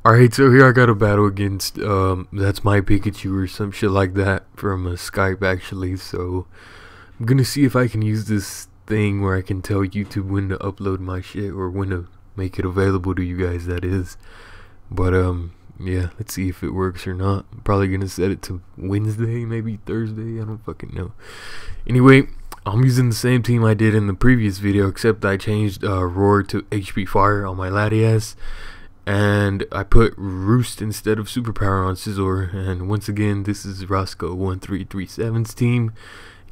Alright, so here I got a battle against, that's my Pikachu or some shit like that from Skype actually, so I'm gonna see if I can use this thing where I can tell YouTube when to upload my shit or when to make it available to you guys, that is. But, yeah, let's see if it works or not. I'm probably gonna set it to Wednesday, maybe Thursday, I don't fucking know. Anyway, I'm using the same team I did in the previous video, except I changed Roar to HP Fire on my Latias. And I put Roost instead of Superpower on Scizor. And once again, this is Roscoe1337's team,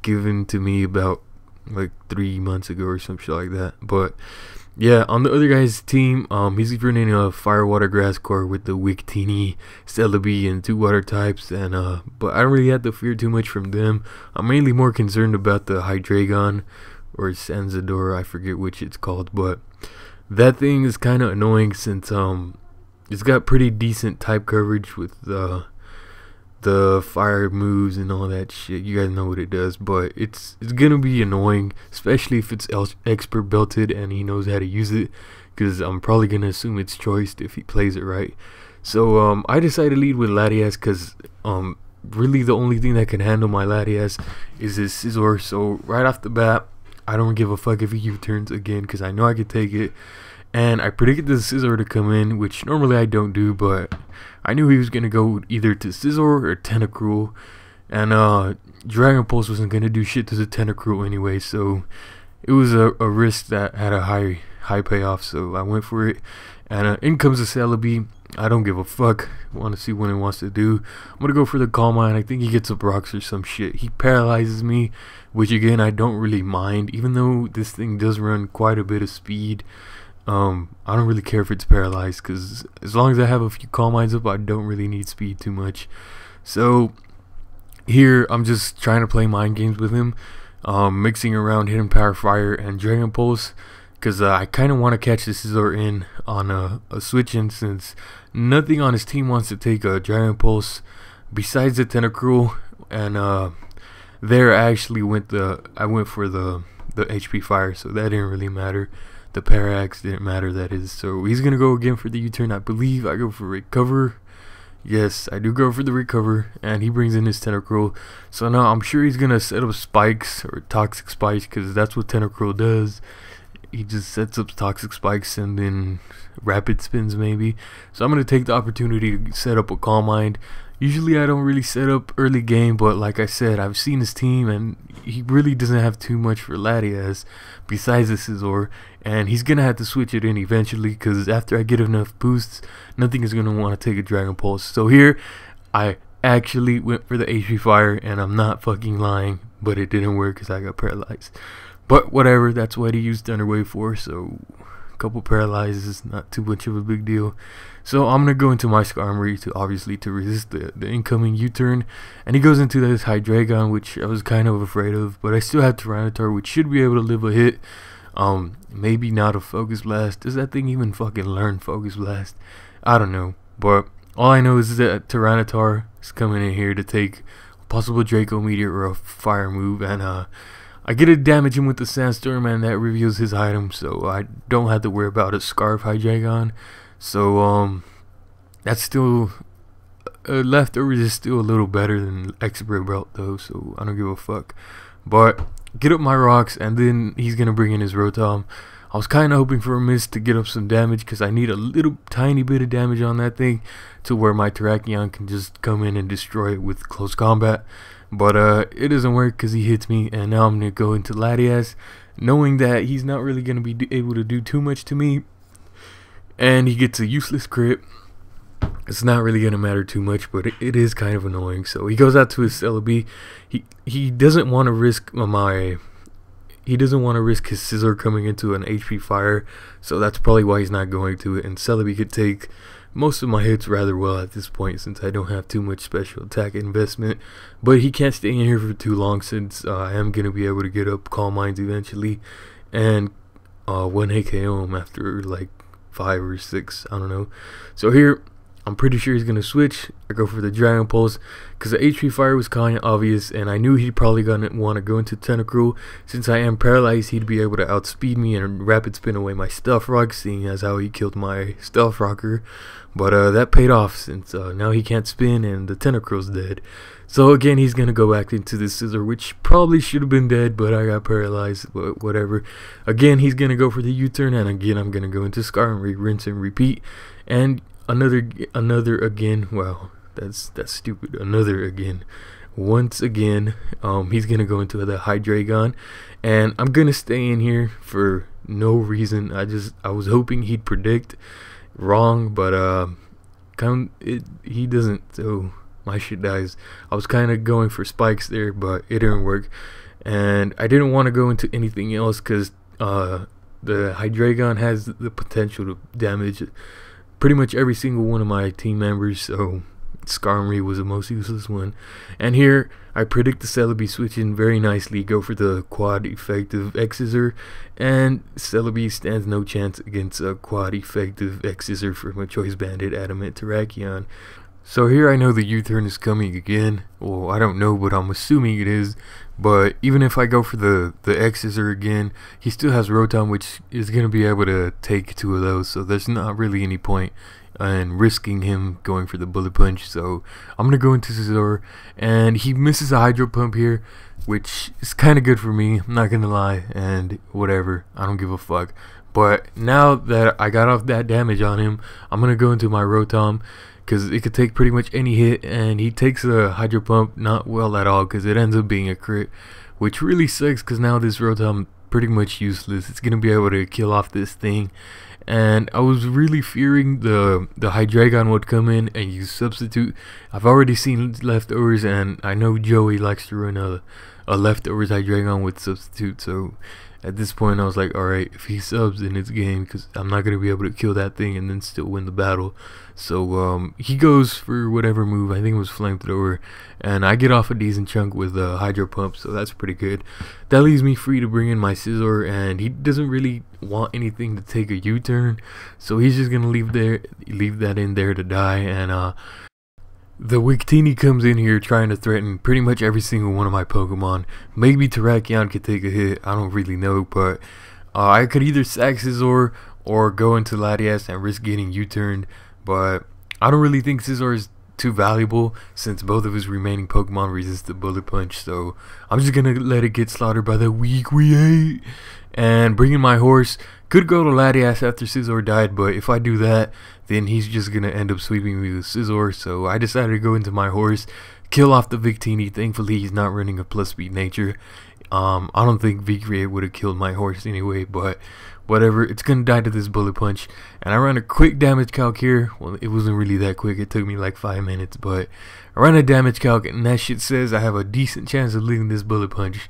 given to me about like 3 months ago or some shit like that. But yeah, on the other guy's team, he's running a Fire Water Grass core with the Wictini, Celebi, and 2 water types. And but I don't really have to fear too much from them. I'm mainly more concerned about the Hydreigon or Sanzador, I forget which it's called, but that thing is kind of annoying since it's got pretty decent type coverage with the fire moves and all that shit. You guys know what it does, but it's gonna be annoying, especially if it's expert belted and he knows how to use it, because I'm probably gonna assume it's choiced if he plays it right. So I decided to lead with Latias because really the only thing that can handle my Latias is his Scizor. So right off the bat, I don't give a fuck if he U-turns again because I know I could take it. And I predicted the Scizor to come in, which normally I don't do, but I knew he was going to go either to Scizor or Tentacruel. And Dragon Pulse wasn't going to do shit to the Tentacruel anyway, so it was a risk that had a high payoff, so I went for it. And in comes the Celebi. I don't give a fuck. Want to see what it wants to do. I'm going to go for the Calm Mind. I think he gets up rocks or some shit. He paralyzes me, which again, I don't really mind. Even though this thing does run quite a bit of speed, I don't really care if it's paralyzed, because as long as I have a few Calm Minds up, I don't really need speed too much. So here, I'm just trying to play mind games with him, mixing around Hidden Power Fire and Dragon Pulse, because I kind of want to catch this Scizor in on a switch in, since nothing on his team wants to take a Dragon Pulse besides the Tentacruel. And there I actually went for the HP Fire, so that didn't really matter. The Parax didn't matter, that is. So he's gonna go again for the U-turn. I believe I go for Recover. Yes, I do go for the Recover, and he brings in his Tentacruel. So now I'm sure he's gonna set up spikes or toxic spikes, because that's what Tentacruel does. He just sets up toxic spikes and then rapid spins maybe. So I'm going to take the opportunity to set up a Calm Mind. Usually I don't really set up early game, but like I said, I've seen his team and he really doesn't have too much for Latias besides the Scizor, and he's going to have to switch it in eventually, because after I get enough boosts, nothing is going to want to take a Dragon Pulse. So here I actually went for the HP Fire, and I'm not fucking lying, but it didn't work because I got paralyzed. But whatever, that's what he used Thunder Wave for, so a couple paralyzes, not too much of a big deal. So I'm going to go into my Skarmory to resist the incoming U-turn. And he goes into this Hydreigon, which I was kind of afraid of, but I still have Tyranitar, which should be able to live a hit. Maybe not a Focus Blast. Does that thing even fucking learn Focus Blast? I don't know, but all I know is that Tyranitar is coming in here to take a possible Draco Meteor or a Fire move, and I get to damage him with the Sandstorm, and that reveals his item, so I don't have to worry about a Scarf Hydreigon. So that's still leftovers is still a little better than Expert Belt though, so I don't give a fuck. But get up my rocks, and then he's gonna bring in his Rotom. I was kind of hoping for a miss to get up some damage, because I need a little tiny bit of damage on that thing to where my Terrakion can just come in and destroy it with close combat. But it doesn't work because he hits me, and now I'm going to go into Latias, knowing that he's not really going to be able to do too much to me. And he gets a useless crit. It's not really going to matter too much, but it is kind of annoying. So he goes out to his Celebi. He doesn't want to risk he doesn't want to risk his Scizor coming into an HP Fire, so that's probably why he's not going to it. And Celebi could take most of my hits rather well at this point, since I don't have too much special attack investment. But he can't stay in here for too long, since I am going to be able to get up Calm Minds eventually and 1 hit KO him after like 5 or 6, I don't know. So here I'm pretty sure he's gonna switch. I go for the Dragon Pulse because the HP Fire was kind of obvious, and I knew he'd probably gonna want to go into Tentacruel. Since I am paralyzed, he'd be able to outspeed me and rapid spin away my Stealth Rock, seeing as how he killed my Stealth Rocker. But that paid off, since now he can't spin and the Tentacruel's dead. So again, he's gonna go back into the Scizor, which probably should have been dead, but I got paralyzed. But whatever. Again, he's gonna go for the U-turn, and again, I'm gonna go into Scar and rinse and repeat. And another again. Wow, that's stupid. Another again. Once again, he's gonna go into the Hydreigon, and I'm gonna stay in here for no reason. I was hoping he'd predict wrong, but he doesn't. So my shit dies. I was kind of going for spikes there, but it didn't work, and I didn't want to go into anything else because the Hydreigon has the potential to damage pretty much every single one of my team members, so Skarmory was the most useless one. And here, I predict the Celebi switching very nicely, go for the quad effective X-Scissor, and Celebi stands no chance against a quad effective X-Scissor from a Choice Banded Adamant Terrakion. So here I know the U-turn is coming again. Well, I don't know, but I'm assuming it is. But even if I go for the X-Scissor again, he still has Rotom, which is going to be able to take 2 of those. So there's not really any point in risking him going for the Bullet Punch. So I'm going to go into Scizor, and he misses a Hydro Pump here, which is kind of good for me, I'm not going to lie. And whatever, I don't give a fuck. But now that I got off that damage on him, I'm going to go into my Rotom, because it could take pretty much any hit, and he takes a Hydro Pump not well at all, because it ends up being a crit, which really sucks, because now this Rotom pretty much useless. It's going to be able to kill off this thing, and I was really fearing the Hydreigon would come in and use Substitute. I've already seen Leftovers, and I know Joey likes to run a Leftovers Hydreigon with Substitute, so at this point I was like, alright, if he subs, then it's game, because I'm not going to be able to kill that thing and then still win the battle. So he goes for whatever move, I think it was Flamethrower, and I get off a decent chunk with Hydro Pump, so that's pretty good. That leaves me free to bring in my Scizor, and he doesn't really want anything to take a U-turn, so he's just going to leave that in there to die. And the Victini comes in here trying to threaten pretty much every single one of my Pokemon. Maybe Terrakion could take a hit, I don't really know, but I could either sack Scizor or go into Latias and risk getting U-turned, but I don't really think Scizor is too valuable since both of his remaining Pokemon resist the Bullet Punch, so I'm just gonna let it get slaughtered by the weak V8. And bringing my horse, could go to Latias after Scizor died, but if I do that, then he's just gonna end up sweeping me with Scizor, so I decided to go into my horse, kill off the Victini. Thankfully he's not running a plus speed nature. I don't think V-Create would have killed my horse anyway, but whatever, it's gonna die to this Bullet Punch. And I ran a quick damage calc here. Well, it wasn't really that quick, it took me like 5 minutes, but I ran a damage calc, and that shit says I have a decent chance of leaving this Bullet Punch.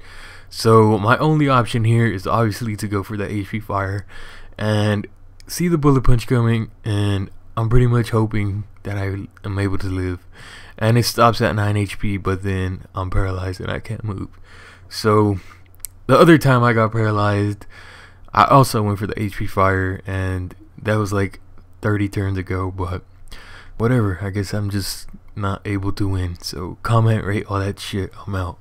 So my only option here is obviously to go for the HP Fire and see the Bullet Punch coming, and I'm pretty much hoping that I am able to live. And it stops at 9 HP, but then I'm paralyzed and I can't move. So the other time I got paralyzed, I also went for the HP Fire, and that was like 30 turns ago, but whatever, I guess I'm just not able to win. So comment, rate, all that shit, I'm out.